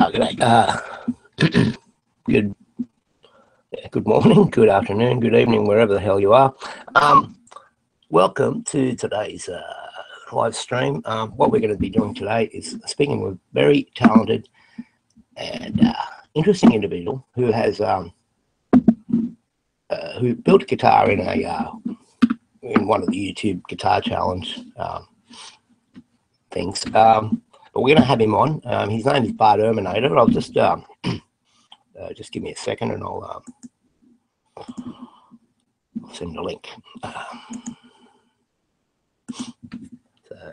Okay. Good. Good morning, good afternoon, good evening, wherever the hell you are. Welcome to today's live stream. What we're going to be doing today is speaking with a very talented and interesting individual who has who built a guitar in one of the YouTube guitar challenge things. But we're going to have him on. His name is BART ERMINATOR. I'll just give me a second and I'll send a link. So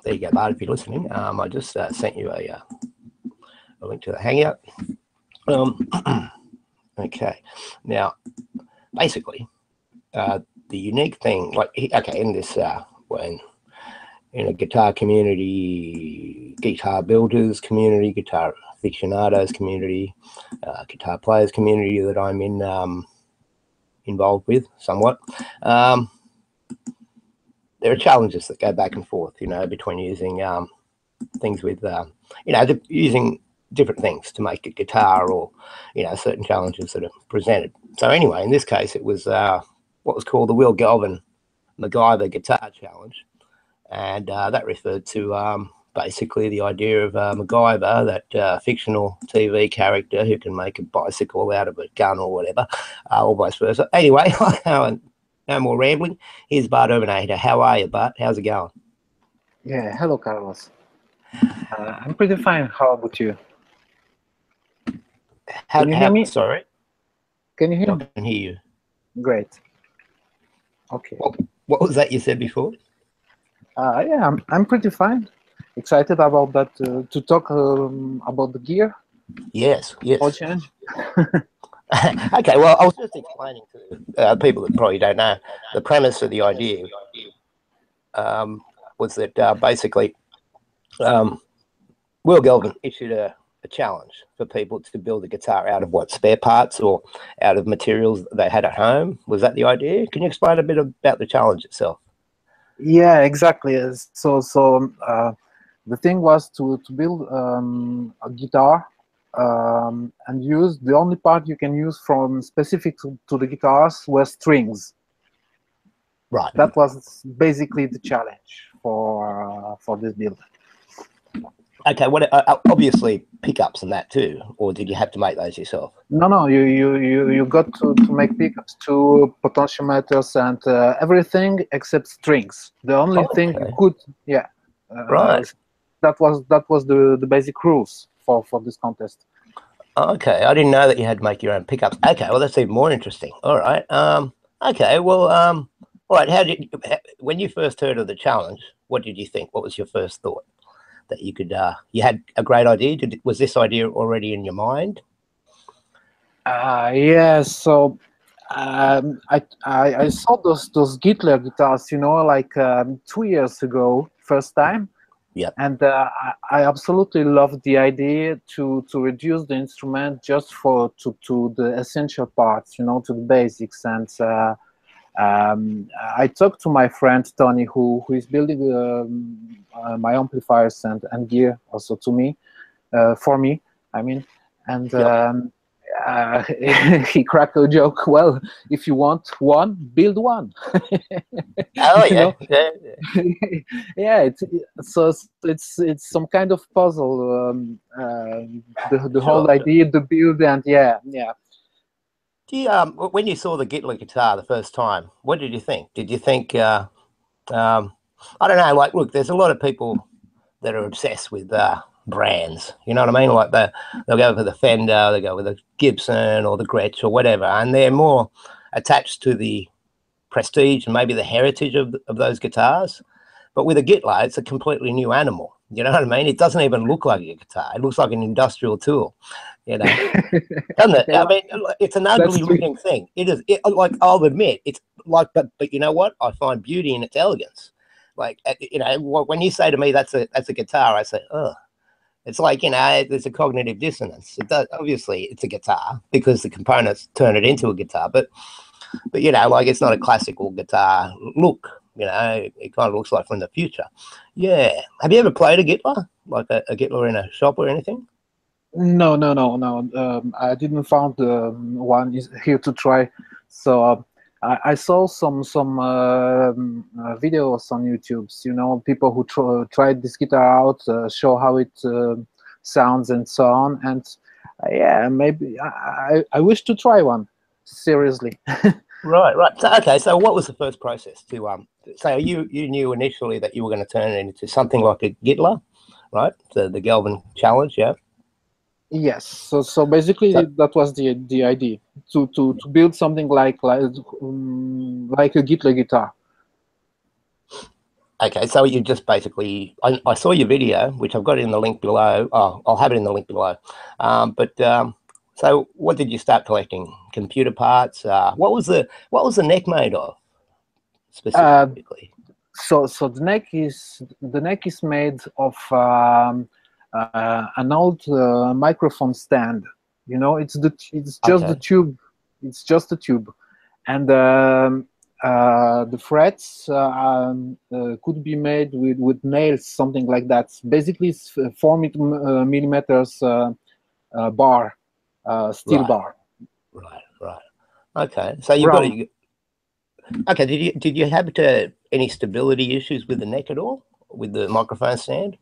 there you go, Bart, if you're listening. I just sent you a link to the Hangout. Okay, now basically the unique thing, like, okay, in this when in a guitar community, guitar builders community, guitar aficionados community, guitar players community that I'm involved with somewhat, there are challenges that go back and forth, you know, between using things with, you know, using different things to make a guitar, or, you know, certain challenges that are presented. So anyway, in this case, it was what was called the Will Galvin MacGyver Guitar Challenge. And that referred to basically the idea of MacGyver, that fictional TV character who can make a bicycle out of a gun or whatever, or vice versa. Anyway, no more rambling. Here's BART ERMINATOR. How are you, Bart? How's it going? Yeah, hello, Carlos. I'm pretty fine. How about you? Can you hear me? Sorry. Can you hear me? I can hear you. Great. Okay. What was that you said before? Yeah, I'm pretty fine. Excited about that, to talk about the gear. Yes, yes. For change. Okay, well, I was just explaining to people that probably don't know, the premise of the idea was that basically Will Galvin issued a challenge for people to build a guitar out of what, spare parts or out of materials they had at home. Was that the idea? Can you explain a bit about the challenge itself? Yeah, exactly. So the thing was to build a guitar and use the only part you can use from specific to the guitars were strings. Right. That was basically the challenge for this build. Okay. What obviously pickups and that too, or did you have to make those yourself? No. You got to make pickups to potentiometers and everything except strings. The only thing you could, yeah. Right. That was the basic rules for this contest. Okay, I didn't know that you had to make your own pickups. Okay, well, that's even more interesting. All right. Okay, well, all right. When you first heard of the challenge, what did you think? What was your first thought? That you could, you had a great idea. Was this idea already in your mind? Yeah. So I saw those Gittler guitars, you know, like 2 years ago, first time. Yeah. And I absolutely love the idea to reduce the instrument just to the essential parts, you know, to the basics. And I talked to my friend Tony, who is building my amplifiers and gear also to me, for me, I mean, and he cracked a joke. Well, if you want one, build one. Oh yeah, yeah. It's some kind of puzzle. The whole idea, the build, and yeah. Do you, when you saw the Gittler guitar the first time, what did you think? Did you think, I don't know, like, look, there's a lot of people that are obsessed with brands, you know what I mean? Like they'll go for the Fender, they go with the Gibson or the Gretsch or whatever, and they're more attached to the prestige and maybe the heritage of those guitars. But with a Gittler, it's a completely new animal. You know what I mean? It doesn't even look like a guitar. It looks like an industrial tool, you know, doesn't it? I mean, it's an ugly looking thing. It is. Like, I'll admit, it's like, but you know what? I find beauty in its elegance. Like, you know, when you say to me that's a guitar, I say, oh. It's like, you know, there's a cognitive dissonance. It does, obviously, it's a guitar because the components turn it into a guitar, but you know, like, it's not a classical guitar look. You know, it kind of looks like from the future. Yeah. Have you ever played a Gittler, like a Gittler in a shop or anything? No, no, no, no. I didn't found one here to try. So I saw some videos on YouTube. You know, people who tried this guitar out, show how it sounds and so on. And yeah, maybe I wish to try one. Seriously. Right, right. So, okay, so what was the first process to so you knew initially that you were going to turn it into something like a Gitler, right? The Galvin challenge, yeah. Yes. So basically So, that was the idea to build something like a Gitler guitar. okay, so you just basically, I saw your video, which I've got in the link below. Oh, I'll have it in the link below. So what did you start collecting? Computer parts? What was the neck made of specifically? So the neck is made of an old microphone stand. You know, it's just the tube. It's just a tube, and the frets could be made with nails, something like that. Basically, it's 4 millimeters bar, steel bar. Right. Okay, so you've got a. Okay, did you have any stability issues with the neck at all with the microphone stand?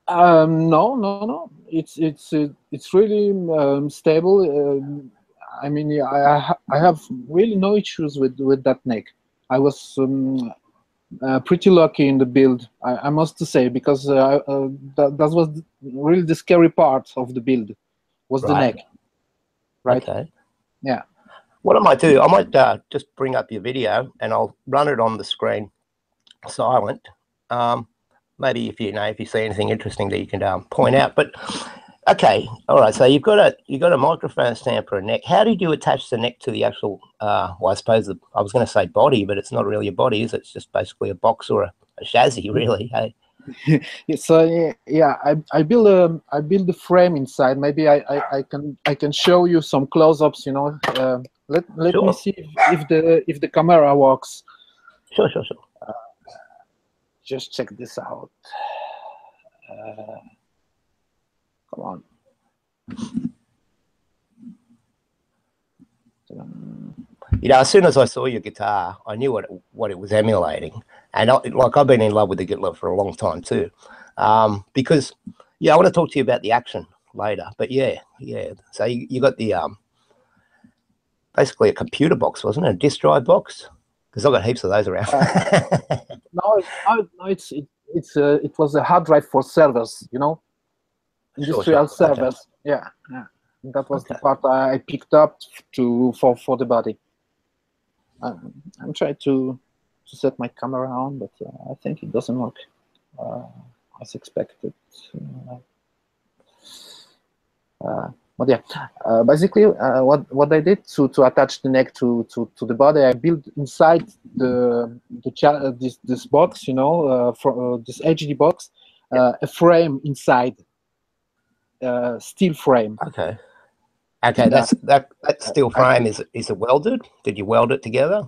No. It's really stable. I mean, I have really no issues with that neck. I was pretty lucky in the build, I must say, because that was really the scary part of the build, was the neck. Right. Okay. Yeah. What I might do, I might just bring up your video and I'll run it on the screen silent. Maybe if you see anything interesting that you can point out. But okay, all right. So you've got a microphone stand for a neck. How did you attach the neck to the actual? Well, I suppose I was going to say body, but it's not really a body, is it? It's just basically a box or a chassis, really. Hey. So yeah, I build the frame inside. Maybe I can show you some close-ups. You know, let Sure. me see if the camera works. Sure. Just check this out. Come on. You know, as soon as I saw your guitar, I knew what it was emulating, and I've been in love with the Gitler for a long time too, because I want to talk to you about the action later. But yeah. So you got the basically a computer box, wasn't it? A disk drive box, because I've got heaps of those around. No, it was a hard drive for servers, you know, industrial servers. Okay. Yeah. That was the part I picked up for the body. I'm trying to set my camera on, but I think it doesn't work as expected. But yeah, basically, what I did to attach the neck to the body, I built inside this box, you know, for this HD box, a frame inside, steel frame. Okay. That steel frame is it welded? Did you weld it together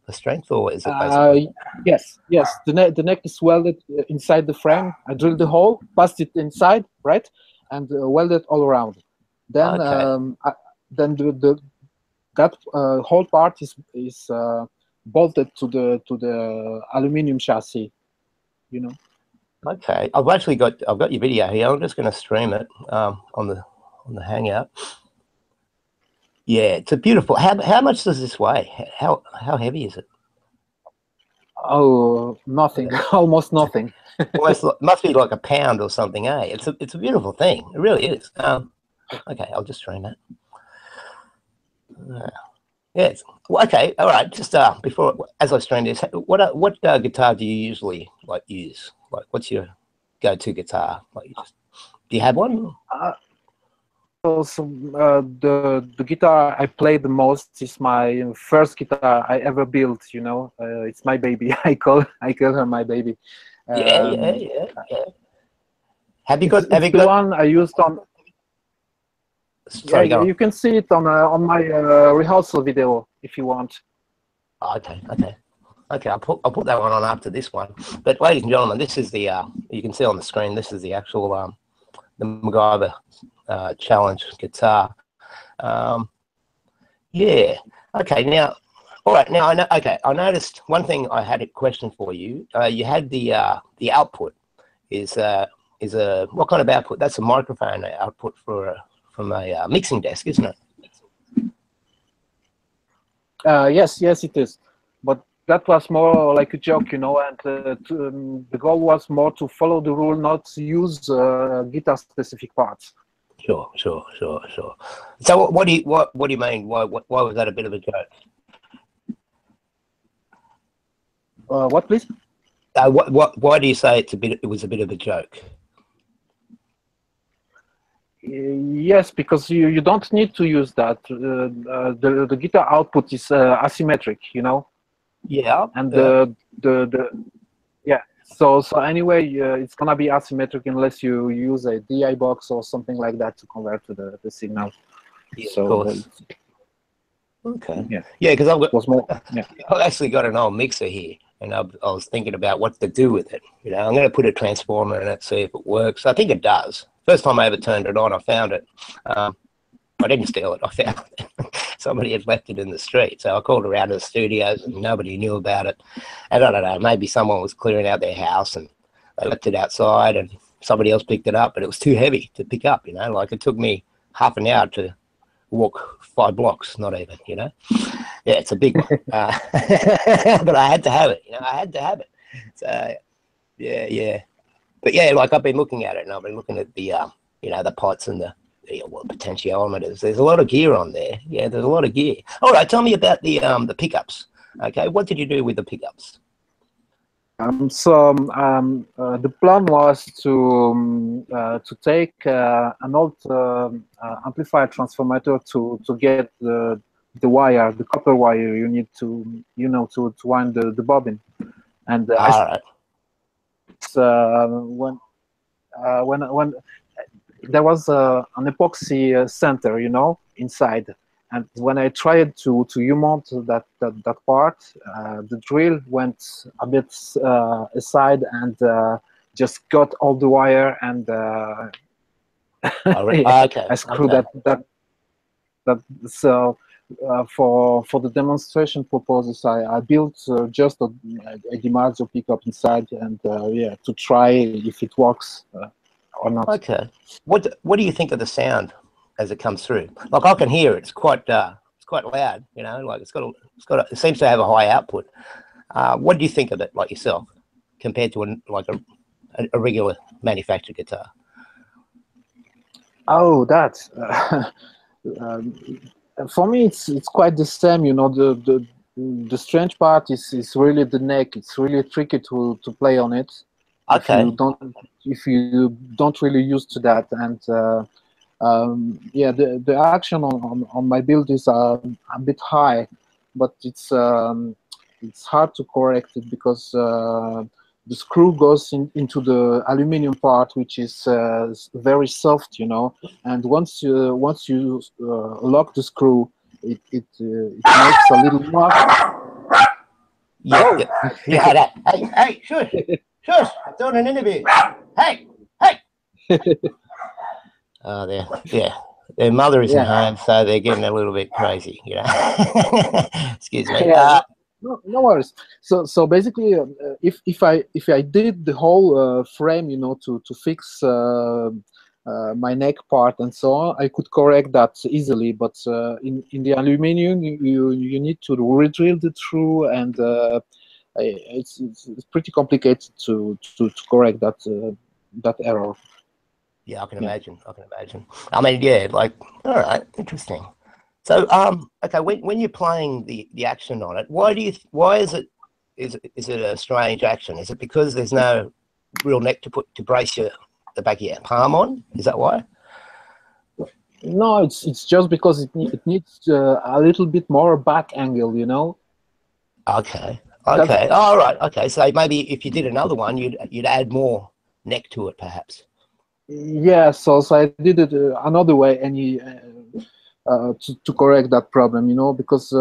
for strength, or is it basically? Yes. The neck is welded inside the frame. I drilled the hole, passed it inside, right, and welded all around. Then then that whole part is bolted to the aluminum chassis, you know. Okay, I've got your video here. I'm just going to stream it on the Hangout. Yeah, it's a beautiful. How much does this weigh? How heavy is it? Oh, nothing. Almost nothing. Almost must be like a pound or something, eh? It's a beautiful thing. It really is. Okay, I'll just stream that. Yeah. Okay. All right. Just before, as I stream this, what guitar do you usually use? Like, what's your go-to guitar? Do you have one? The guitar I play the most is my first guitar I ever built. You know, it's my baby. I call her my baby. Yeah. Have you got the one I used on? Sorry, you can see it on my rehearsal video if you want. Oh, okay. I'll put that one on after this one. But ladies and gentlemen, this is the you can see on the screen. This is the actual MacGyver challenge guitar. Yeah. Okay. Now, all right. Now I know. Okay. I noticed one thing. I had a question for you. You had the output is a what kind of output? That's a microphone output from a mixing desk, isn't it? Yes, it is. But that was more like a joke, you know, and the goal was more to follow the rule, not to use guitar-specific parts. Sure. So what do you mean? Why was that a bit of a joke? What, please? Why do you say it was a bit of a joke? Yes, because you don't need to use that. The guitar output is asymmetric, you know. Yeah. And yeah. So anyway, it's gonna be asymmetric unless you use a DI box or something like that to convert to the signal. Yeah, so, of course. Okay. Yeah. Yeah, because I've actually got an old mixer here, and I was thinking about what to do with it. You know, I'm going to put a transformer in it, see if it works. I think it does. First time I ever turned it on, I found it. I didn't steal it. I found it. Somebody had left it in the street. So I called around to the studios and nobody knew about it. And I don't know, maybe someone was clearing out their house and they left it outside and somebody else picked it up, but it was too heavy to pick up, you know, like it took me half an hour to walk 5 blocks, not even, you know. Yeah, it's a big one. But I had to have it, you know, I had to have it. So, yeah. But yeah, like I've been looking at it and I've been looking at the, you know, the pots and the potentiometers. There's a lot of gear on there. Yeah, there's a lot of gear. All right, tell me about the pickups. Okay, what did you do with the pickups? The plan was to take an old amplifier transformer to get the wire, the copper wire you need to, you know, to wind the bobbin. And all right. When there was an epoxy center, you know, inside, and when I tried to U-mount that part, the drill went a bit aside and just got all the wire, and okay. I screwed that. So for the demonstration purposes, I built just a DiMarzio pickup inside, and yeah, to try if it works or not. Okay. What do you think of the sound as it comes through? Like I can hear it. It's quite loud. You know, like it seems to have a high output. What do you think of it, like yourself, compared to a regular manufactured guitar? Oh, that. For me, it's quite the same. You know, the strange part is really the neck. It's really tricky to play on it. Okay. If you don't really used to that, and yeah, the action on my build is a bit high, but it's hard to correct it because the screw goes into the aluminum part, which is very soft, you know. And once you lock the screw, it makes a little knock. Yeah. Hey, shush. Shush, I'm doing an interview. Hey. Oh, their mother isn't home, so they're getting a little bit crazy, you know. Excuse me. Yeah, no worries. So basically, if I did the whole frame, you know, to fix my neck part and so on, I could correct that easily. But in the aluminium, you need to re-drill it through, and it's pretty complicated to correct that error. Yeah, I can imagine. I mean, yeah, like, all right, interesting. So, okay, when you're playing the action on it, why is it a strange action? Is it because there's no real neck to brace the back of your palm on? Is that why? No, it's just because it needs a little bit more back angle, you know. Okay. All right. Okay. So maybe if you did another one, you'd add more neck to it, perhaps. Yeah. So I did it another way, to correct that problem, you know, because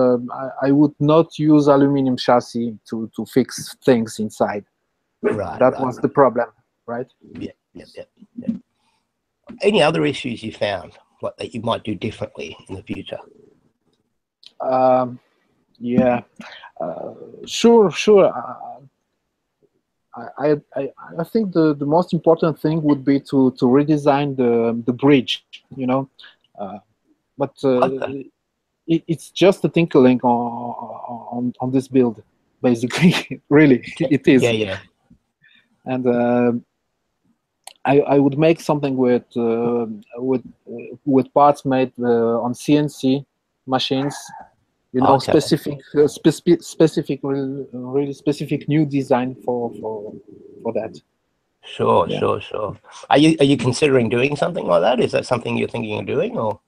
I would not use aluminum chassis to fix things inside. Right. That was the problem, right? Yeah. any other issues you found, like that you might do differently in the future? Yeah, sure. I think the most important thing would be to redesign the bridge, you know, but Okay. it's just a tinkling on this build, basically. Really, it is. Yeah. And I would make something with parts made on CNC machines, you know, Okay. really specific new design for that. Sure. Yeah. Are you considering doing something like that? Is that something you're thinking of doing, or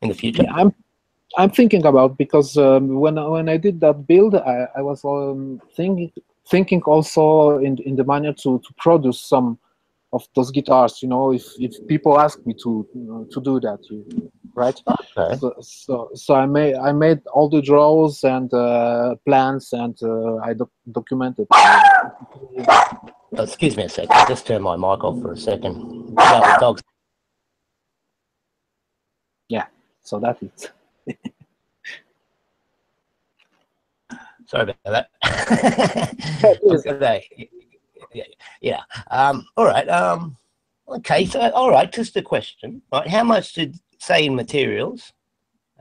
in the future? Yeah, I'm thinking about, because when I did that build, I was thinking also in the manner to produce some of those guitars. You know, if people ask me to do that, right? Okay. So I made all the draws and plans, and I documented. Oh, excuse me a second. I'll just turn my mic off for a second. No, the dog's. Yeah. So that is. Sorry about that. Okay. Yeah. All right. Okay. So, all right. Just a question. Right. How much did, say, in materials?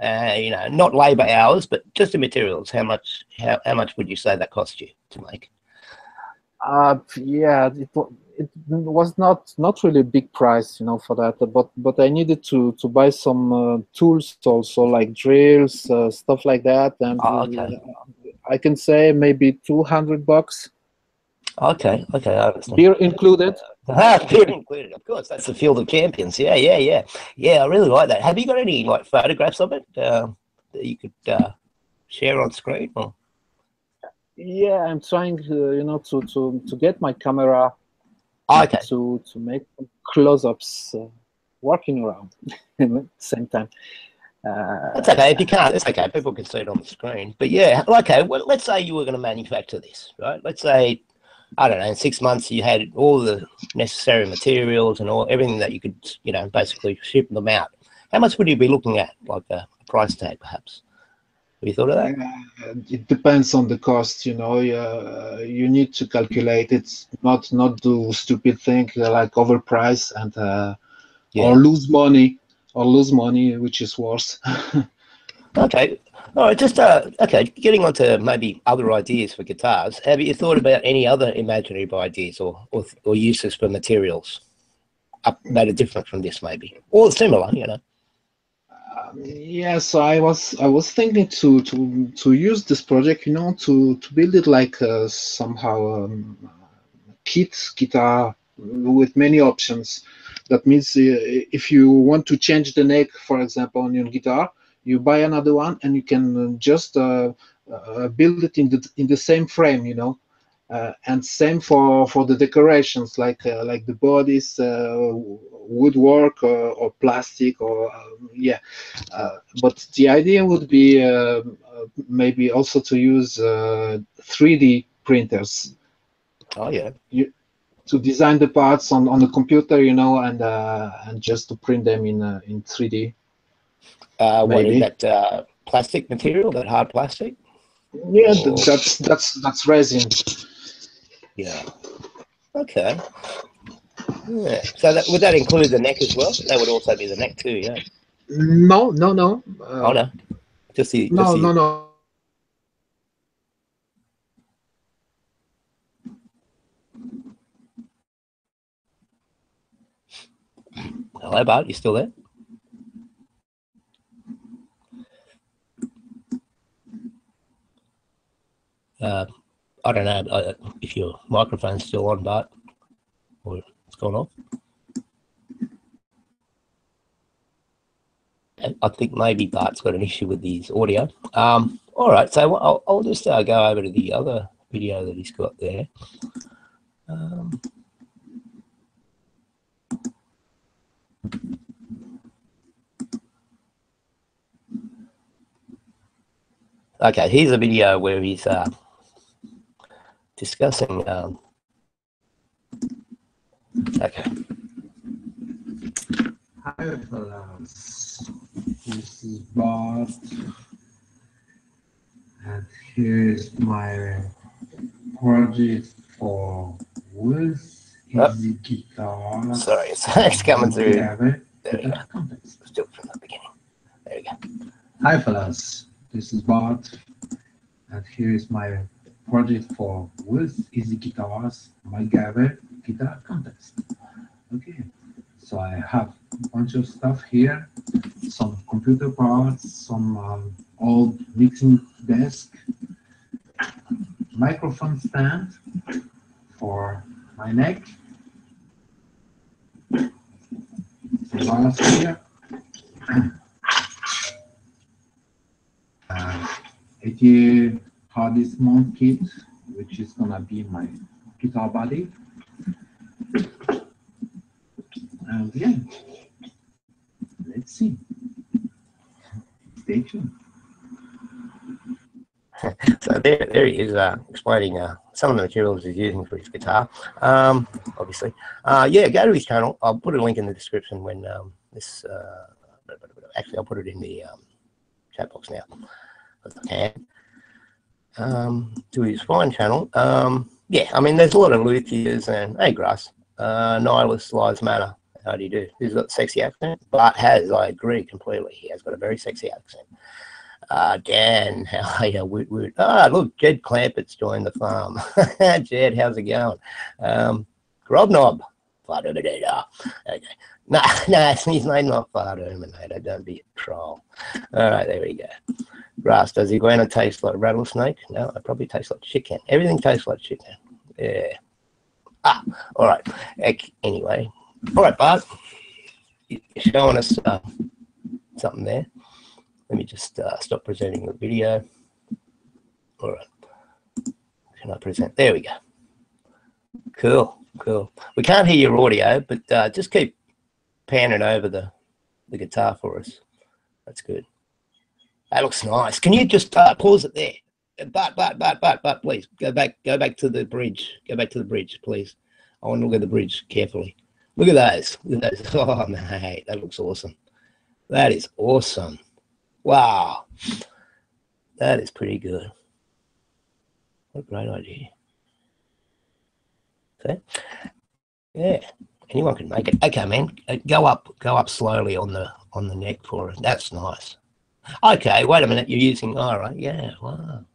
You know, not labor hours, but just in materials. How much would you say that cost you to make? Yeah, it was not really a big price, you know, for that. But I needed to buy some tools also, like drills, stuff like that, and Oh, okay. I can say maybe $200. Okay. I understand. Beer included. Beer included, of course. That's the Field of Champions. Yeah. Yeah, I really like that. Have you got any like photographs of it that you could share on screen? Or? Yeah, I'm trying, you know, to get my camera Okay. to make close-ups, working around at the same time. That's okay. If you can't, it's okay. People can see it on the screen. But yeah, okay. Well, let's say you were going to manufacture this, right? Let's say, I don't know, in 6 months you had all the necessary materials and everything that you could, you know, basically ship them out. How much would you be looking at, like a price tag, perhaps? Have you thought of that? It depends on the cost, you know. You need to calculate it, not do stupid thing like overprice and Yeah. or lose money, which is worse. Okay. All right. Just okay. Getting on to maybe other ideas for guitars. Have you thought about any other imaginative ideas or uses for materials that are different from this, maybe, or similar? You know. Yeah, so I was thinking to use this project, you know, to build it like somehow kit guitar with many options. That means if you want to change the neck, for example, on your guitar, you buy another one and you can just build it in the same frame, you know. And same for the decorations, like the bodies, woodwork or plastic, or yeah. But the idea would be maybe also to use 3D printers. Oh yeah. To design the parts on the computer, you know, and just to print them in 3D. What is Maybe. that? Plastic material? That hard plastic? Yeah, Or... that's resin. Yeah. Okay. Yeah. So would that include the neck as well? That would also be the neck too. Yeah. No. Oh no. Just the. No. Hello, Bart. You still there? I don't know if your microphone's still on, Bart, or what's going on. I think maybe Bart's got an issue with his audio. All right, so I'll just go over to the other video that he's got there. Okay, here's a video where he's discussing. Okay. Hi fellas, this is BART, and here's my project for with easy guitar. Sorry, it's coming through. There we go. Still from the beginning. There we go. Hi fellas, this is BART, and here's my project for with easy guitars, my Gather guitar contest. Okay, so I have a bunch of stuff here, some computer parts, some old mixing desk, microphone stand for my neck, some bars here, 80 hard disk mount kit, which is gonna be my guitar body. And yeah, let's see. Stay tuned. So there he is explaining some of the materials he's using for his guitar. Obviously, yeah, go to his channel. I'll put a link in the description when this. Actually, I'll put it in the chat box now, if I can. To his fine channel. Yeah, I mean, there's a lot of luthiers and hey, Grass, Nihilist Lives Matter. How do you do? He's got a sexy accent, but I agree completely. He has got a very sexy accent. Dan, how are you? Woot woot. Look, Jed Clampett's joined the farm. Jed, how's it going? Grobnob. Fart Erminator. Okay. No, his name's not Fart Erminator. Don't be a troll. All right, there we go. Grass, does iguana taste like rattlesnake? No, it probably tastes like chicken. Everything tastes like chicken. Yeah. All right. Anyway. All right, Bart. You're showing us something there. Let me just stop presenting the video. All right. Can I present? There we go. Cool, cool. We can't hear your audio, but just keep panning over the guitar for us. That's good. That looks nice. Can you just pause it there? But please go back to the bridge. Go back to the bridge, please. I want to look at the bridge carefully. Look at those. Look at those. Oh, mate, that looks awesome. That is awesome. Wow. That is pretty good. What a great idea. Okay. Yeah. Anyone can make it. Okay, man. Go up slowly on the neck for it. That's nice. Okay, wait a minute. You're using, all right. Yeah, wow.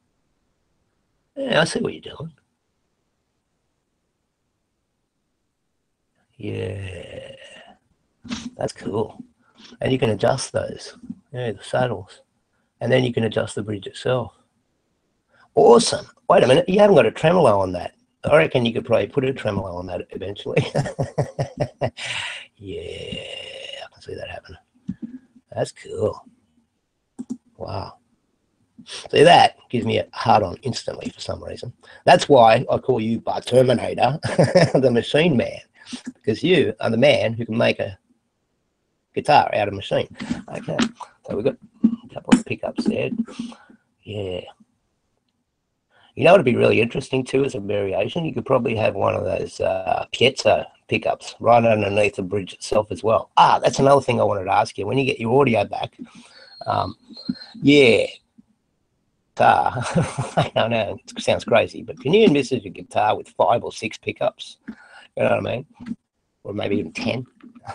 Yeah, I see what you're doing. Yeah. That's cool. And you can adjust those. Yeah, the saddles. And then you can adjust the bridge itself. Awesome. Wait a minute. You haven't got a tremolo on that. I reckon you could probably put a tremolo on that eventually. Yeah, I can see that happening. That's cool. Wow. See, that gives me a hard on instantly for some reason. That's why I call you BART Terminator, the machine man, because you are the man who can make a guitar out of machine. Okay, so we've got a couple of pickups there. Yeah. You know what would be really interesting too as a variation? You could probably have one of those piezo pickups right underneath the bridge itself as well. That's another thing I wanted to ask you. When you get your audio back, yeah, guitar. I don't know, it sounds crazy, but can you envisage a guitar with 5 or 6 pickups? You know what I mean? Or maybe even 10.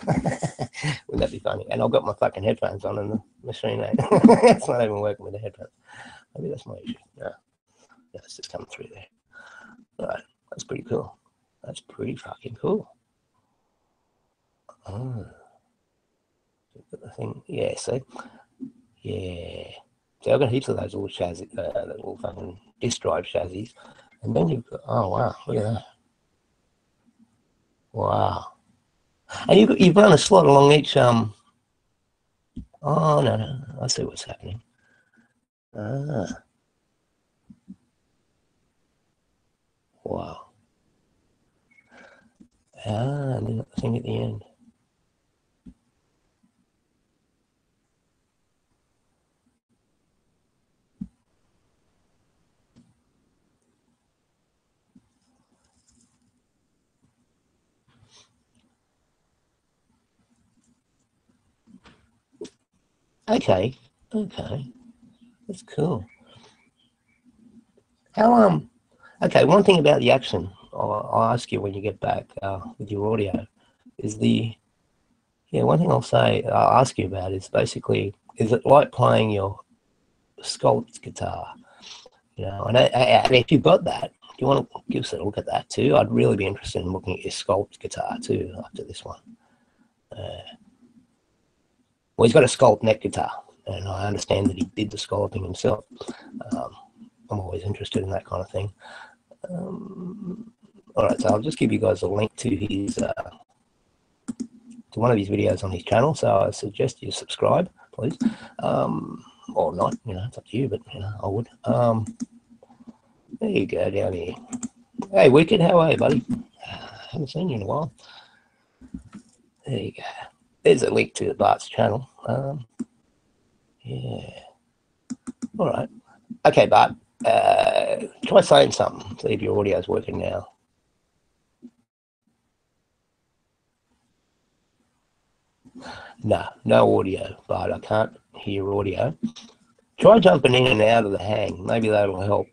Wouldn't that be funny? And I've got my fucking headphones on in the machine. It's not even working with the headphones. Maybe that's my issue. No. It's just coming through there. All right, that's pretty cool. That's pretty fucking cool. Oh, the thing, yeah. See, yeah. So I've got heaps of those little chassis, little fucking disc drive chassis, and then you've got, oh wow, look at that. Wow. And you've run a slot along each oh no, I see what's happening. Wow. And then the thing at the end. Okay, okay, that's cool. How okay, one thing about the action I'll ask you when you get back with your audio is one thing I'll ask you about is basically, is it like playing your sculpt guitar? You know, and if you've got that, do you want to give us a look at that too? I'd really be interested in looking at your sculpt guitar too after this one. Well, he's got a sculpt neck guitar, and I understand that he did the sculpting himself. I'm always interested in that kind of thing. All right, so I'll just give you guys a link to his to one of his videos on his channel. So I suggest you subscribe, please, or not. You know, it's up to you, but you know, I would. There you go, down here. Hey, Wicked, how are you, buddy? Haven't seen you in a while. There you go. There's a link to Bart's channel. Yeah. All right. Okay, Bart. Try saying something. See if your audio's working now. No audio, Bart. I can't hear audio. Try jumping in and out of the hang. Maybe that'll help.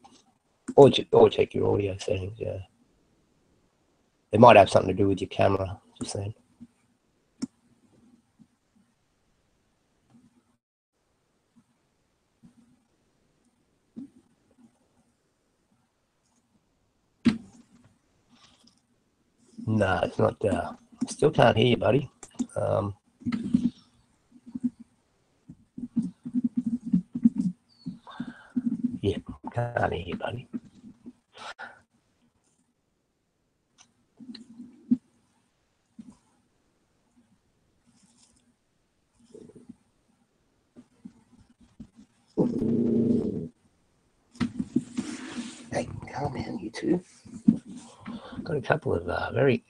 Or check your audio settings. Yeah. It might have something to do with your camera. Just saying. No, it's not. Still can't hear you, buddy. Yeah, can't hear you, buddy. Hey, calm down, you two. Got a couple of very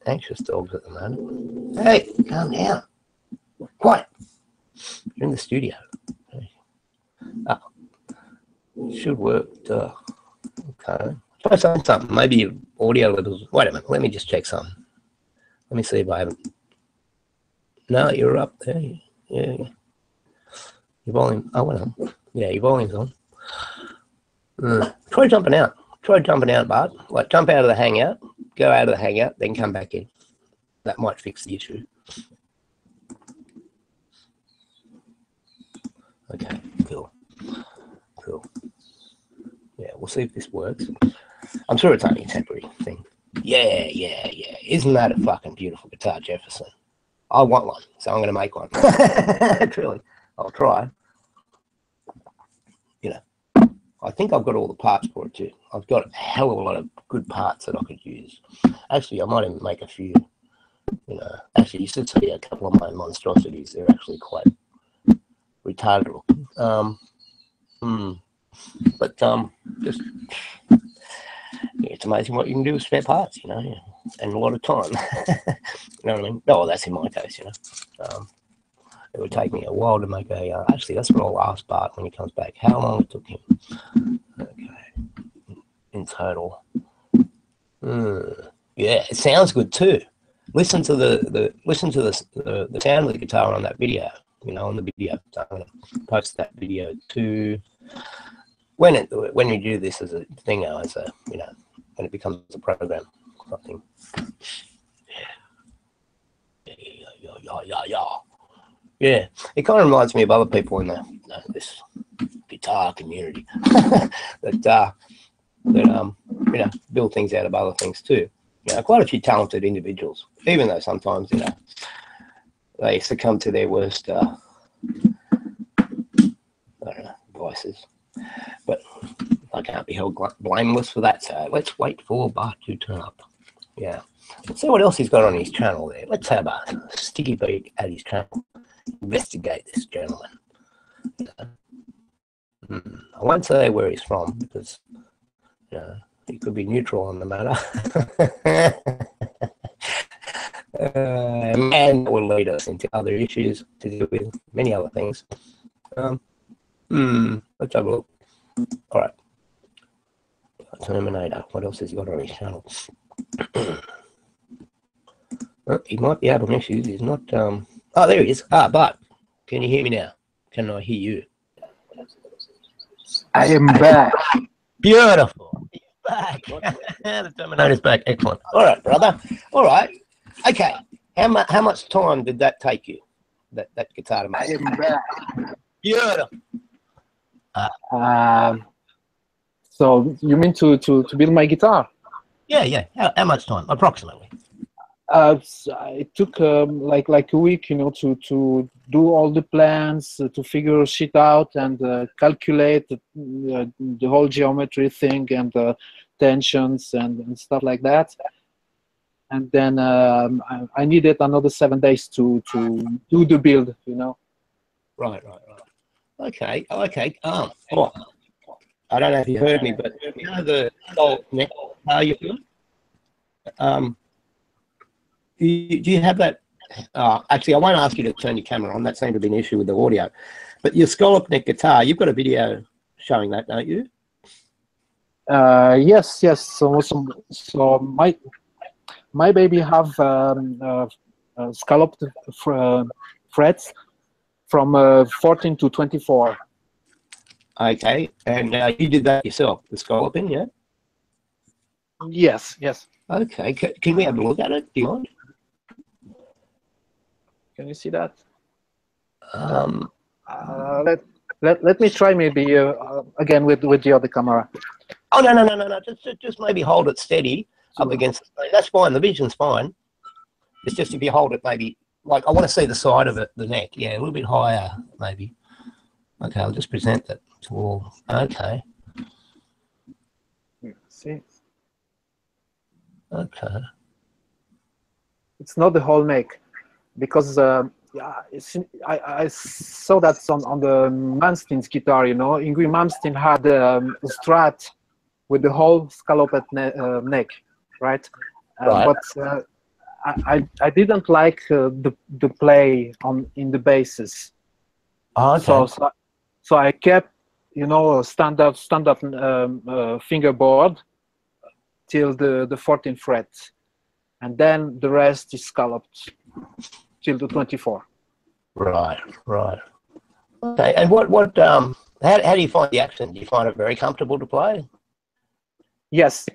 anxious dogs at the moment. Hey, calm down. Quiet. You're in the studio. Oh, should work. Okay. Try saying something. Maybe your audio levels. Wait a minute. Let me just check something. Let me see if I haven't. No, you're up there. Yeah. Your volume. Oh, well. Yeah, your volume's on. Try jumping out. Try jumping out, Bart. Like jump out of the hangout, go out of the hangout, then come back in. That might fix the issue. Okay, cool. Yeah, we'll see if this works. I'm sure it's only a temporary thing. Yeah. Isn't that a fucking beautiful guitar, Jefferson? I want one, so I'm going to make one. Truly, I'll try. You know. I think I've got all the parts for it too. I've got a hell of a lot of good parts that I could use. Actually, I might even make a few. You know, actually, you should see a couple of my monstrosities. They're actually quite retarded looking. Just it's amazing what you can do with spare parts. You know, and a lot of time. You know what I mean? Oh, that's in my case. You know. It would take me a while to make a. Actually, that's what I'll ask Bart when he comes back. How long it took him? Okay, in total. Yeah, it sounds good too. Listen to the sound of the guitar on that video. You know, on the video. So I'm going to post that video too. When you do this as a thing, as a when it becomes a program, something. Yeah, it kind of reminds me of other people in this guitar community that build things out of other things too. You know, quite a few talented individuals, even though sometimes they succumb to their worst I don't know, vices. But I can't be held blameless for that. So let's wait for Bart to turn up. Yeah, let's see what else he's got on his channel there. Let's have a sticky beak at his channel. Investigate this gentleman. I won't say where he's from because he could be neutral on the matter. And that will lead us into other issues to do with many other things. Let's have a look. All right. Terminator. What else has he got on his channel? He might be having issues. He's not. Oh, there he is. Bart, can you hear me now? can I hear you? I am back. Beautiful. Back. The Terminator's back. Excellent. All right, brother. All right. Okay. How much time did that take you? That guitar to make? I am back. Beautiful. So you mean to build my guitar? Yeah. How much time, approximately? It took like a week, you know, to do all the plans, to figure shit out and calculate the whole geometry thing and tensions and stuff like that. And then I needed another 7 days to do the build, you know. Right. Okay. Oh, I don't know if you heard me, but you know the old neck you feel? Do you have that? Actually, I won't ask you to turn your camera on. That seemed to be an issue with the audio. But your scallop neck guitar, you've got a video showing that, don't you? Yes. So my baby have scalloped frets from 14 to 24. Okay, and you did that yourself, the scalloping, yeah? Yes. Okay, can we have a look at it? Do you mind? Can you see that? Let me try maybe again with the other camera. Oh no! Just maybe hold it steady up against the screen. That's fine. The vision's fine. It's just if you hold it maybe like I want to see the side of it, the neck. Yeah, a little bit higher maybe. Okay, I'll just present that to all. Okay. See. Okay. It's not the whole neck, because I saw that on the Malmsteen's guitar. You know, Yngwie Malmsteen had a Strat with the whole scalloped neck, right? Right. But I didn't like the play in the basses. Oh, okay. So I kept, you know, standard fingerboard till the 14th fret, and then the rest is scalloped till the 24. Right. Okay, and what how do you find the accent? Do you find it very comfortable to play? Yes.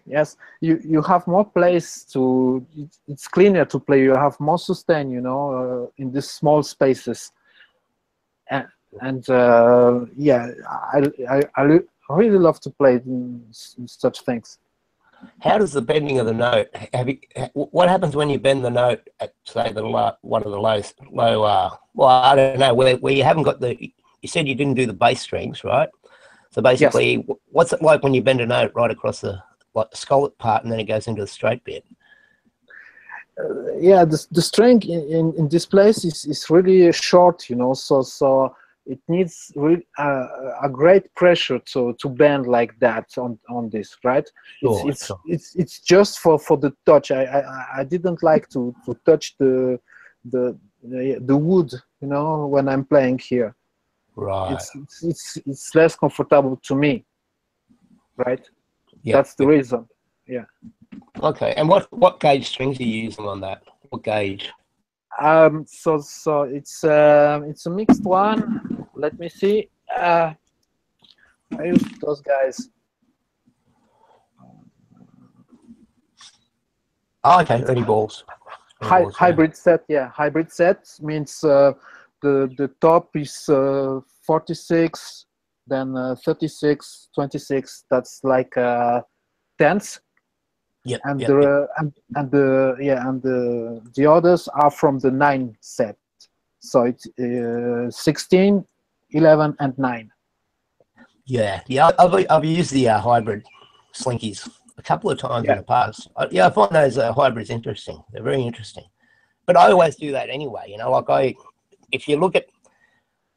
You have more place to. It's cleaner to play. You have more sustain, you know, in these small spaces. And yeah, I really love to play such things. How does the bending of the note? What happens when you bend the note at, say, one of the low? Well, I don't know, where you haven't got the. You said you didn't do the bass strings, right? So basically, yes. What's it like when you bend a note right across the scallop part and then it goes into the straight bit? Yeah, the string in this place is really short, you know. So it needs really a great pressure to bend like that on this, right? Sure, it's just for the touch. I didn't like to touch the wood, you know, when I'm playing here. Right. It's less comfortable to me, right? Yeah, that's the reason. Yeah. Okay, and what gauge strings are you using on that? What gauge? So it's a mixed one. Let me see. I use those guys. Oh, okay, Ernie balls. Hybrid set, yeah. Hybrid set means the top is 46, then 36, 26. That's like tenths. Yeah. And the others are from the 9 set. So it's 16, 11, and 9. Yeah, I've used the hybrid slinkies a couple of times in the past. I find those hybrids interesting. They're very interesting. But I always do that anyway. You know, like if you look at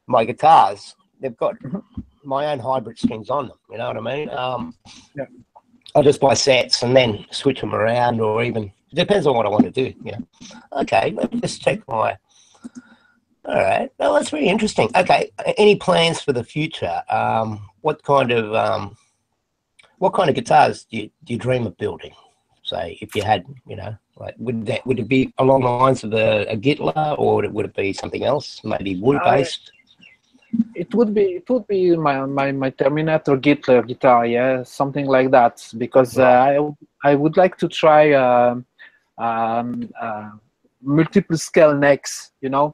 my guitars, they've got my own hybrid strings on them. You know what I mean? Yeah. I'll just buy sets and then switch them around, or even it depends on what I want to do. You know. Okay, let me just check my. All right, well, that's very interesting. Okay, any plans for the future? What kind of guitars do you dream of building? Say, if you had, you know, like would it be along the lines of a Gitler, or would it be something else, maybe wood based? It would be my Terminator guitar, yeah, something like that, because I would like to try multiple scale necks, you know.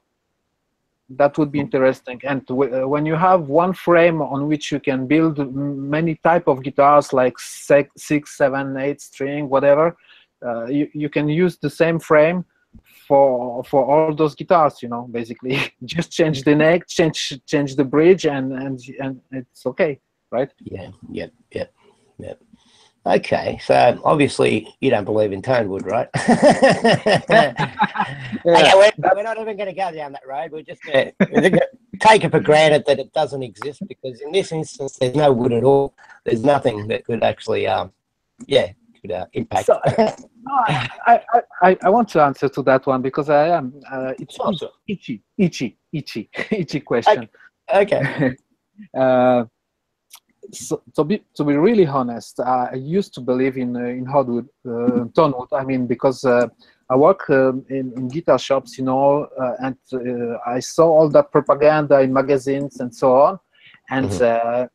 That would be interesting. And when you have one frame on which you can build many type of guitars, like 6, 7, 8 string, whatever, you can use the same frame for all those guitars, you know, basically. Just change the neck, change the bridge, and it's okay, right? Yeah, yep. Okay, so obviously you don't believe in tone wood, right? Yeah. Okay, we're not even going to go down that road. We're just going to take it for granted that it doesn't exist, because in this instance, there's no wood at all. There's nothing that could actually, impact. So, I want to answer to that one, because I am it's itchy question. Okay. So to be really honest, I used to believe in hardwood, tone wood. I mean, because I work in guitar shops, you know, and I saw all that propaganda in magazines and so on. And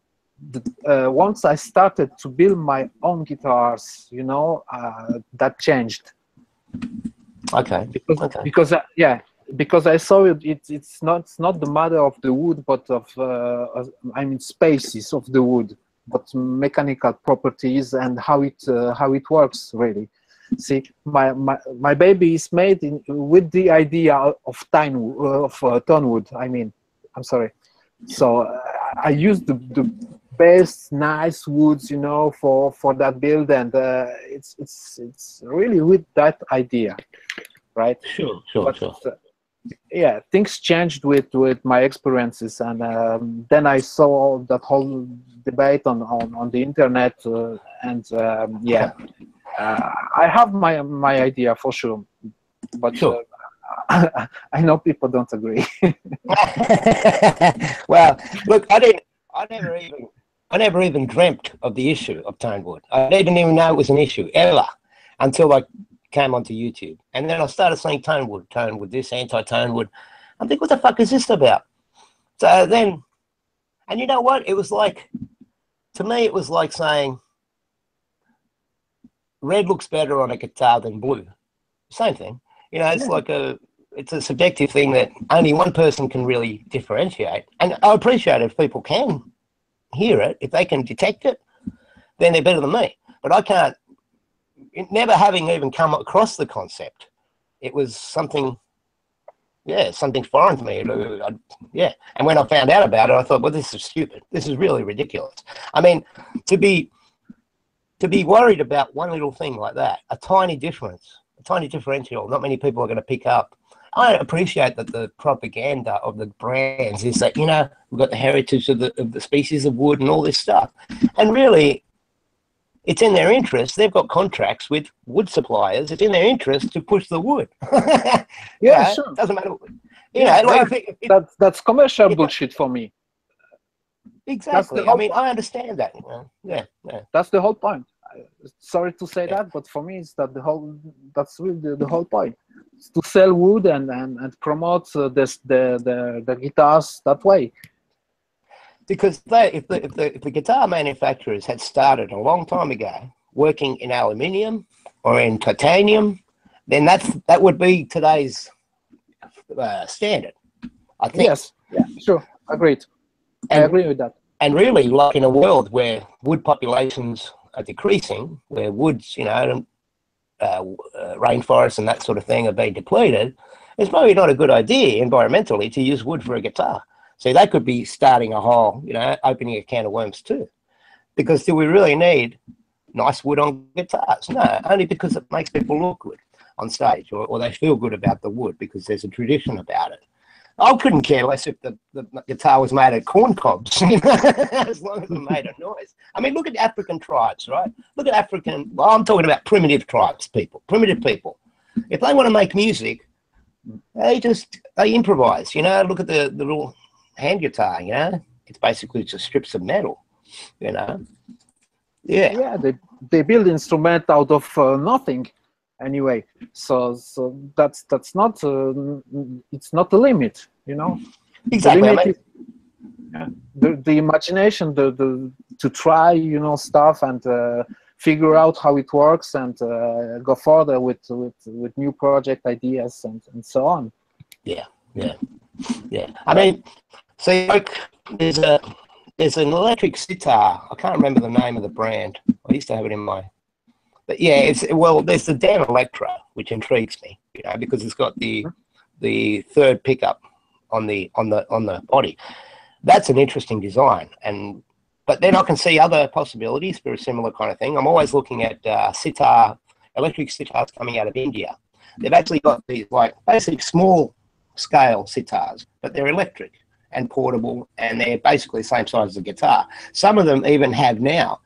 once I started to build my own guitars, you know, that changed. Okay. Because I saw it's not the matter of the wood, but of I mean spaces of the wood, but mechanical properties and how it works really. See, my baby is made with the idea of tone wood. I mean, I'm sorry. So I used the best nice woods, you know, for that build, and it's really with that idea, right? Sure. Yeah, things changed with my experiences, and then I saw that whole debate on the internet, I have my idea for sure, but sure. I know people don't agree. Well, look, I never even dreamt of the issue of tone wood. I didn't even know it was an issue ever until I came onto YouTube, and then I started saying tone wood, this anti-tone wood. I think, what the fuck is this about? So then, and you know what? It was like, to me, it was like saying red looks better on a guitar than blue. Same thing. You know, it's like it's a subjective thing that only one person can really differentiate. And I appreciate it if people can hear it, if they can detect it, then they're better than me. But I can't. Never having even come across the concept, it was something, something foreign to me. And when I found out about it, I thought, well, this is stupid. This is really ridiculous. I mean, to be worried about one little thing like that, a tiny difference, a tiny differential, not many people are going to pick up. I appreciate that the propaganda of the brands is that, you know, we've got the heritage of the species of wood and all this stuff. And really, it's in their interest. They've got contracts with wood suppliers. It's in their interest to push the wood. Sure. Doesn't matter. You know, like that's commercial bullshit for me. Exactly. I mean, I understand that. Yeah. That's the whole point. Sorry to say that, but for me, it's that's really the whole point. It's to sell wood and promote the guitars that way. Because if the guitar manufacturers had started a long time ago working in aluminium or in titanium, then that would be today's standard, I think. Yes, yeah, sure, agreed. I agree with that. And really, like in a world where wood populations are decreasing, where woods, you know, rainforests and that sort of thing are being depleted, it's probably not a good idea environmentally to use wood for a guitar. So they could be starting a whole, you know, opening a can of worms too. Because do we really need nice wood on guitars? No, only because it makes people look good on stage, or they feel good about the wood because there's a tradition about it. I couldn't care less if the guitar was made of corn cobs, as long as it made a noise. I mean, look at African tribes, right? Look at I'm talking about primitive tribes, primitive people. If they want to make music, they improvise, you know. Look at the little hand guitar, you know. It's basically just strips of metal, you know. Yeah, they build instrument out of nothing. Anyway, so that's not it's not the limit, you know. Exactly. The imagination, to try, you know, stuff and figure out how it works and go further with new project ideas and so on. Yeah. I mean, see, like, there's an electric sitar. I can't remember the name of the brand. I used to have it in my, but yeah, there's the Dan Electro, which intrigues me, you know, because it's got the third pickup on the body. That's an interesting design, but then I can see other possibilities for a similar kind of thing. I'm always looking at electric sitars coming out of India. They've actually got these, like, basic small scale sitars, but they're electric and portable, and they're basically the same size as a guitar. Some of them even have now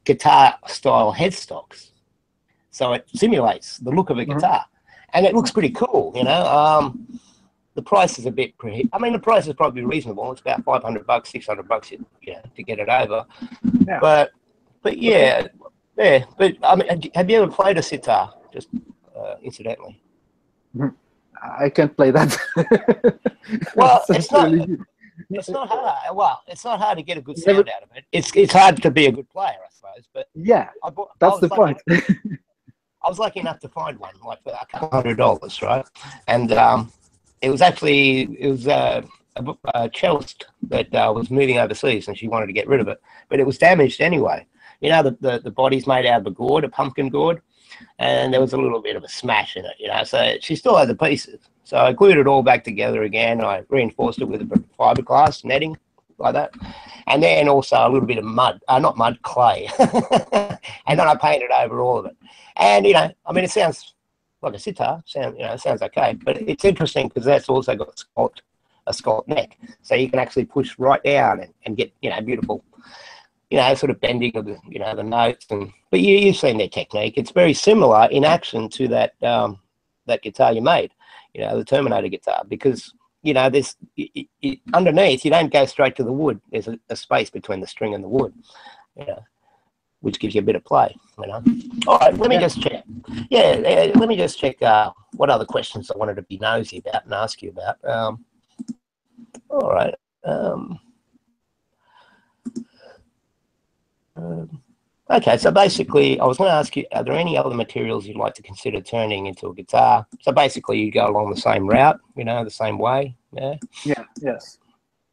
guitar style headstocks, so it simulates the look of a guitar, and it looks pretty cool, you know. The price is a bit I mean, the price is probably reasonable. It's about $500, $600, you know, to get it over. Yeah. But yeah. But I mean, have you ever played a sitar? Just incidentally. I can't play that. Well, it's not hard. Well, it's not hard to get a good sound out of it. It's hard to be a good player, I suppose. But yeah, that's the point. I was lucky enough to find one, like, for a couple $100, right? And it was a cellist that was moving overseas, and she wanted to get rid of it, but it was damaged anyway. You know, the body's made out of a gourd, a pumpkin gourd, and there was a little bit of a smash in it, you know, so she still had the pieces. So I glued it all back together again. I reinforced it with a fiberglass netting, like that, and then also a little bit of mud, not mud, clay, and then I painted over all of it. And, you know, I mean, it sounds like a sitar, sounds okay, but it's interesting because that's also got a scalloped neck, so you can actually push right down and get, you know, beautiful, you know, sort of bending of the, you know, the notes. But you've seen their technique. It's very similar in action to that that guitar you made, you know, the Terminator guitar, because, you know, there's underneath, you don't go straight to the wood. There's a space between the string and the wood, you know, which gives you a bit of play, you know. All right, let me just check. Yeah, let me just check what other questions I wanted to be nosy about and ask you about. All right. Okay, so basically, I was going to ask you, are there any other materials you'd like to consider turning into a guitar? So basically, you go along the same route, you know, the same way, yeah? Yeah, yes,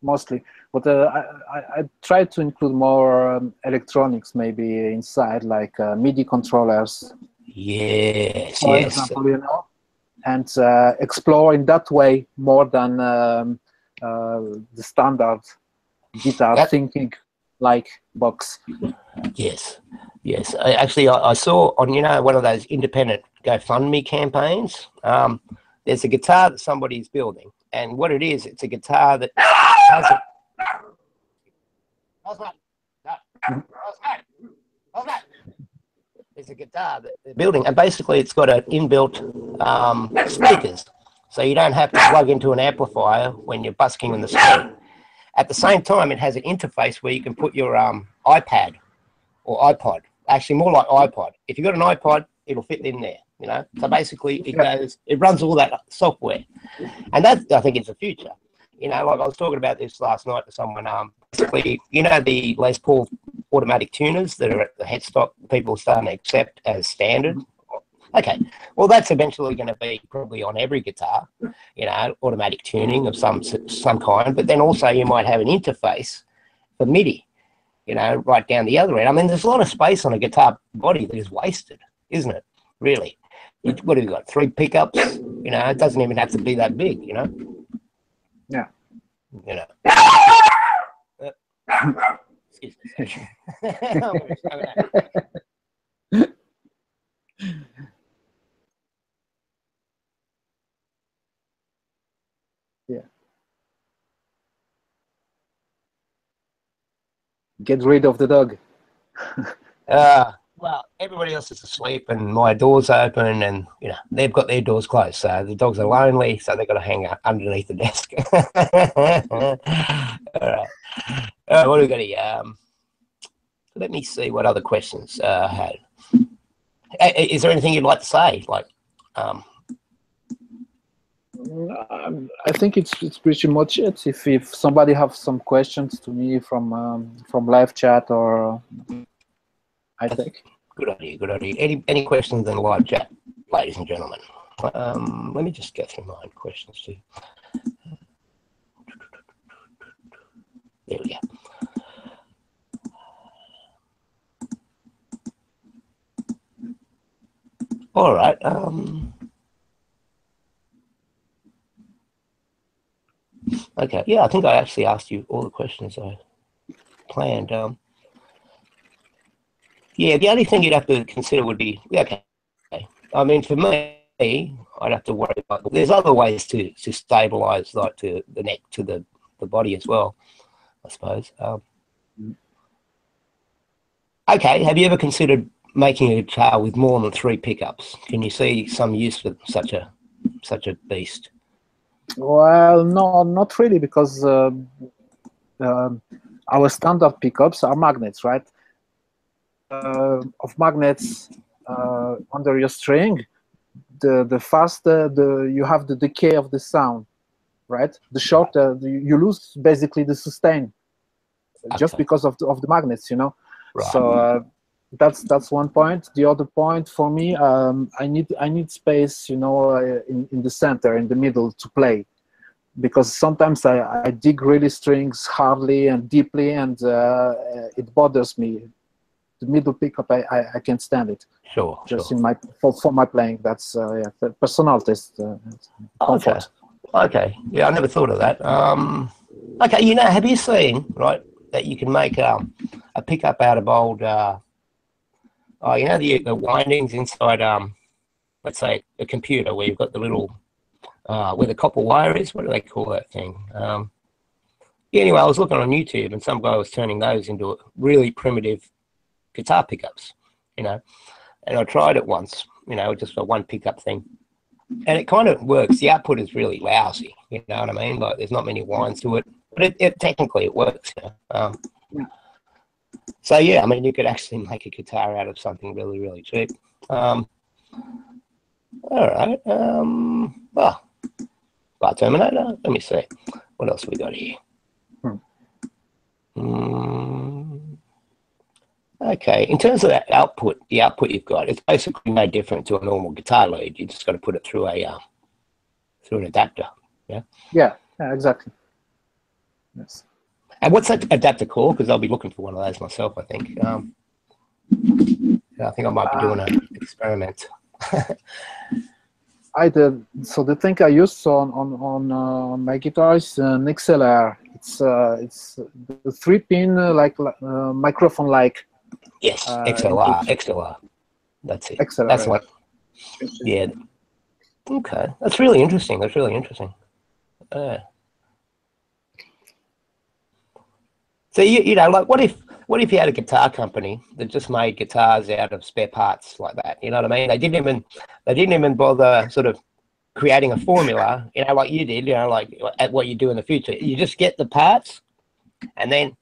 mostly. But I try to include more electronics maybe inside, like MIDI controllers. Yes, for example, you know, and explore in that way more than the standard guitar thinking like box. Yes. Actually, I saw on, you know, one of those independent GoFundMe campaigns, there's a guitar that somebody's building, and what it is, it's a guitar that has a... There's a guitar that they're building, and basically it's got an inbuilt speakers, so you don't have to plug into an amplifier when you're busking in the street. At the same time, it has an interface where you can put your iPad or iPod, actually more like iPod. If you've got an iPod, it'll fit in there, you know. So basically it runs all that software, and that, I think, is the future. You know, like I was talking about this last night to someone, basically, you know, the Les Paul automatic tuners that are at the headstock, people are starting to accept as standard. Okay, well, that's eventually going to be probably on every guitar, you know, automatic tuning of some kind, but then also you might have an interface for MIDI, you know, right down the other end. I mean, there's a lot of space on a guitar body that is wasted, isn't it, really? What have you got, 3 pickups? You know, it doesn't even have to be that big, you know? Yeah. You know. Excuse me. Yeah. Get rid of the dog. Well, everybody else is asleep and my door's open, and, you know, they've got their doors closed, so the dogs are lonely, so they've got to hang out underneath the desk. All right. What do we got here? Let me see what other questions I had. Is there anything you'd like to say? Like, I think it's pretty much it. If somebody have some questions to me from live chat, or I think. Good idea. Good idea. Any questions in the live chat, ladies and gentlemen? Let me just go through my own questions too. There we go. All right. Okay. Yeah, I think I actually asked you all the questions I planned. Yeah, the only thing you'd have to consider would be, yeah, okay. I mean, for me, I'd have to worry about. There's other ways to stabilize, like to the neck, to the body as well, I suppose. Okay. Have you ever considered making a guitar with more than 3 pickups? Can you see some use for such a beast? Well, no, not really, because our standard pickups are magnets, right? Of magnets under your string, the faster you have the decay of the sound, right? The shorter you lose basically the sustain, just because of the magnets, you know. Right. So that's one point. The other point for me, I need space, you know, in the center, in the middle to play, because sometimes I dig really strings hardly and deeply, and it bothers me. The middle pickup, I can't stand it. Sure. Just in my for my playing. That's yeah, personal taste. Comfort. Okay. Yeah, I never thought of that. Okay, you know, have you seen, right, that you can make a pickup out of old, you know, the windings inside, let's say a computer, where you've got the little, where the copper wire is. What do they call that thing? Yeah, anyway, I was looking on YouTube, and some guy was turning those into really primitive guitar pickups, you know, and I tried it once, you know, just a 1 pickup thing, and it kind of works. The output is really lousy, you know what I mean? Like, there's not many winds to it, but it technically it works. You know? So yeah, I mean, you could actually make a guitar out of something really, really cheap. All right. Well, BART Terminator. Let me see what else we got here. Okay, in terms of that output, the output you've got, it's basically no different to a normal guitar lead. You just got to put it through an adapter. Yeah. Yeah, exactly. Yes. And what's that adapter called? Because I'll be looking for one of those myself, I think. I think I might be doing an experiment. So the thing I use on my guitar is an XLR. It's the 3-pin microphone like. Yes, XLR. That's it. XLR, that's what. Yeah. Okay, that's really interesting. So you know, like, what if you had a guitar company that just made guitars out of spare parts like that? You know what I mean? They didn't even bother sort of creating a formula, you know, like you did. You know, like at what you do in the future. You just get the parts, and then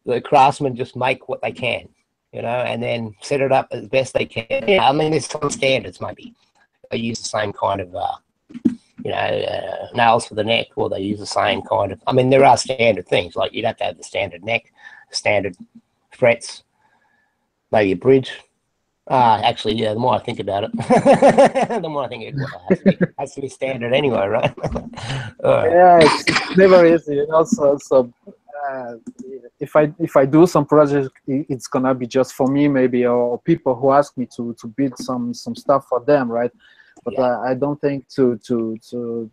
the craftsmen just make what they can, you know, and then set it up as best they can. Yeah, I mean, there's some standards. Maybe they use the same kind of, you know, nails for the neck, or they use the same kind of. I mean, there are standard things, like you'd have to have the standard neck, standard frets, maybe a bridge. Actually, yeah. The more I think about it, the more I think it has to be standard anyway, right? Yeah, it's never easy, you know. So if I do some project, it's gonna be just for me, maybe, or people who ask me to build some stuff for them, right? But yeah. I don't think to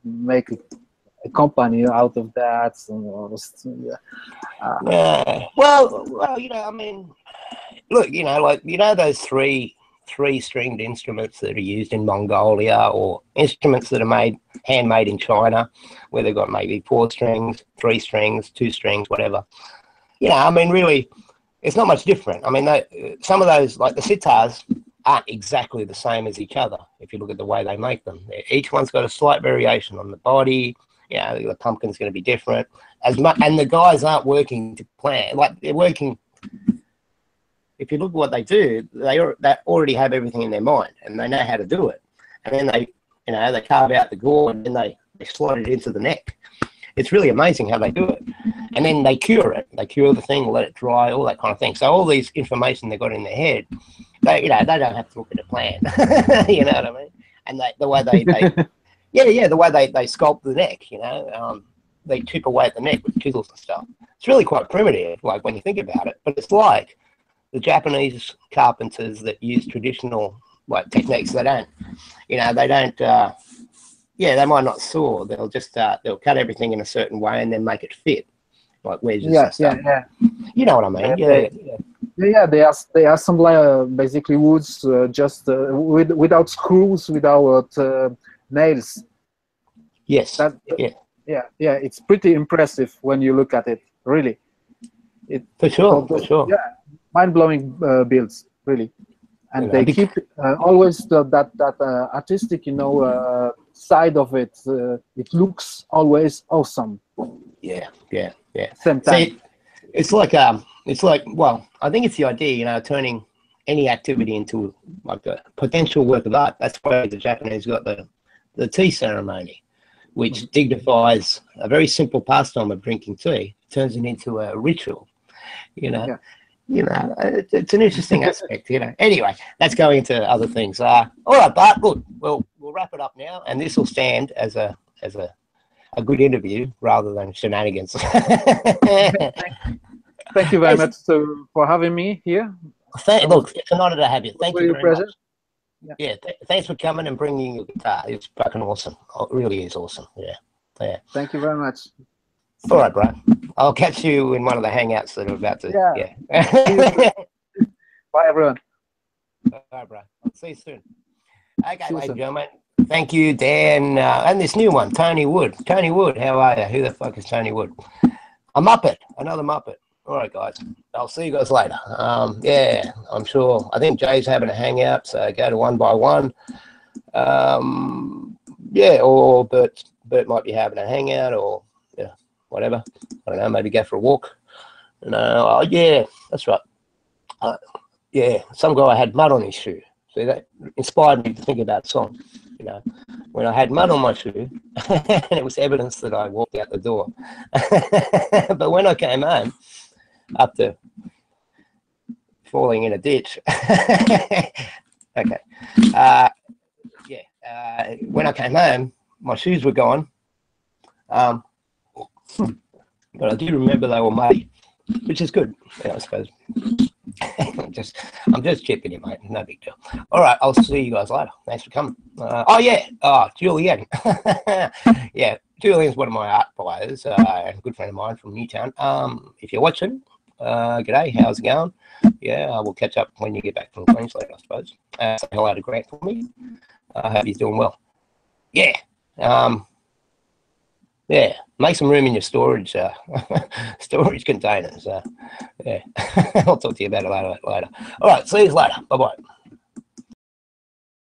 make a company out of that. Well, you know, I mean, look, you know, like, you know, those three-stringed instruments that are used in Mongolia, or instruments that are handmade in China, where they've got maybe 4 strings, 3 strings, 2 strings, whatever. You know, I mean, really, it's not much different. I mean, some of those, like the sitars, aren't exactly the same as each other if you look at the way they make them. Each one's got a slight variation on the body. You know, the pumpkin's going to be different. And the guys aren't working to plan. Like, they're working. If you look at what they do, they already have everything in their mind, and they know how to do it. And then You know, they carve out the gore and then they slot it into the neck. It's really amazing how they do it. And then they cure it. They cure the thing, let it dry, all that kind of thing. So all these information they've got in their head, they, you know, they don't have to look at a plan. You know what I mean? And the way they the way they sculpt the neck, you know, they chip away at the neck with chisels and stuff. It's really quite primitive, like when you think about it. But it's like the Japanese carpenters that use traditional like techniques. They don't, you know, they don't. They might not saw. They'll just they'll cut everything in a certain way and then make it fit, like wedges and stuff. You know what I mean? They assemble basically woods just without screws, without nails. Yes. It's pretty impressive when you look at it. Really, for sure. Yeah, mind-blowing builds, really. And they keep always that artistic, you know, side of it. It looks always awesome. Yeah. Same time. See, it's like well, I think it's the idea, you know, turning any activity into like a potential work of art. That's why the Japanese got the tea ceremony, which dignifies a very simple pastime of drinking tea, turns it into a ritual, you know. You know, it's an interesting aspect, you know. Anyway, that's going into other things. All right, Bart, look, we'll wrap it up now, and this will stand as a good interview rather than shenanigans. Thank you very much for having me here. Look, it's an honor to have you. Thank you very much. Yeah, thanks for coming and bringing your guitar. It's fucking awesome. It really is awesome. Yeah. Thank you very much. All right, bro. I'll catch you in one of the hangouts that are about to. Bye, everyone. All right, bro. I'll see you soon. Okay, ladies and gentlemen. Thank you, Dan. And this new one, Tony Wood. Tony Wood, how are you? Who the fuck is Tony Wood? A Muppet. Another Muppet. All right, guys. I'll see you guys later. Yeah, I'm sure. I think Jay's having a hangout, so go to one by one. Yeah, or Bert might be having a hangout, or whatever. I don't know, maybe go for a walk. No, yeah, that's right. Yeah, some guy had mud on his shoe. See, that inspired me to think about a song. You know, when I had mud on my shoe, and it was evidence that I walked out the door. But when I came home, after falling in a ditch, okay, when I came home, my shoes were gone. But I do remember they were muddy, which is good, I suppose. I'm just chipping you, mate. No big deal. All right, I'll see you guys later. Thanks for coming. Julian. Yeah, Julian's one of my art buyers, a good friend of mine from Newtown. If you're watching, g'day, how's it going? Yeah, we'll catch up when you get back from Queensland, I suppose. Say hello to Grant for me. I hope he's doing well. Yeah. Yeah, make some room in your storage containers. Yeah, I'll talk to you about it later. All right, see you later. Bye-bye.